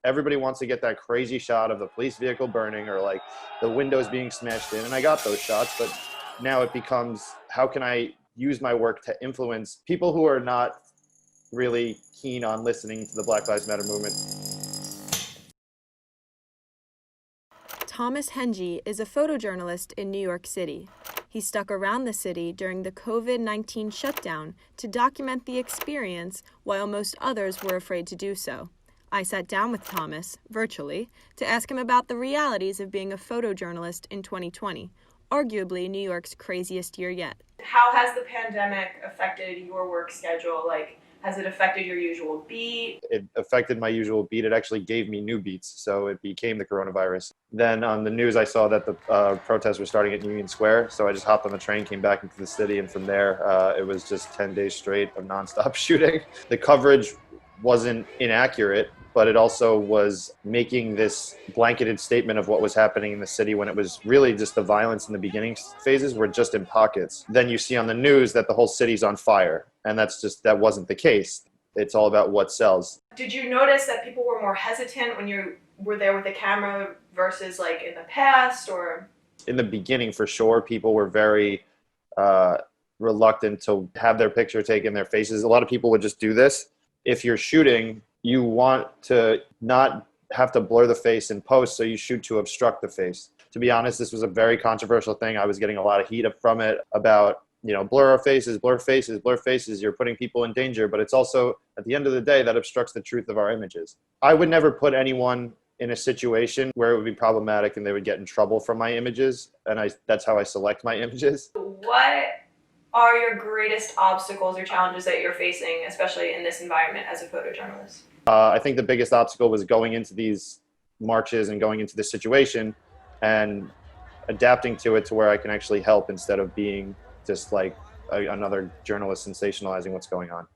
Everybody wants to get that crazy shot of the police vehicle burning or like the windows being smashed in. And I got those shots, but now it becomes, how can I use my work to influence people who are not really keen on listening to the Black Lives Matter movement? Thomas Hengy is a photojournalist in New York City. He stuck around the city during the COVID-19 shutdown to document the experience while most others were afraid to do so. I sat down with Thomas, virtually, to ask him about the realities of being a photojournalist in 2020, arguably New York's craziest year yet. How has the pandemic affected your work schedule? Has it affected your usual beat? It affected my usual beat. It actually gave me new beats, so it became the coronavirus. Then on the news, I saw that the protests were starting at Union Square, so I just hopped on the train, came back into the city, and from there, it was just 10 days straight of nonstop shooting. The coverage wasn't inaccurate, but it also was making this blanketed statement of what was happening in the city when it was really just the violence in the beginning phases were just in pockets. Then you see on the news that the whole city's on fire, and that wasn't the case. It's all about what sells. Did you notice that people were more hesitant when you were there with the camera versus in the past, or? In the beginning, for sure, people were very reluctant to have their picture taken, their faces. A lot of people would just do this. If you're shooting, you want to not have to blur the face in post, so you shoot to obstruct the face. To be honest, this was a very controversial thing. I was getting a lot of heat from it about, blur our faces, blur faces, blur faces. You're putting people in danger, but it's also, at the end of the day, that obstructs the truth of our images. I would never put anyone in a situation where it would be problematic and they would get in trouble from my images, and that's how I select my images. What are your greatest obstacles or challenges that you're facing, especially in this environment as a photojournalist? I think the biggest obstacle was going into these marches and going into this situation and adapting to it to where I can actually help instead of being just like another journalist sensationalizing what's going on.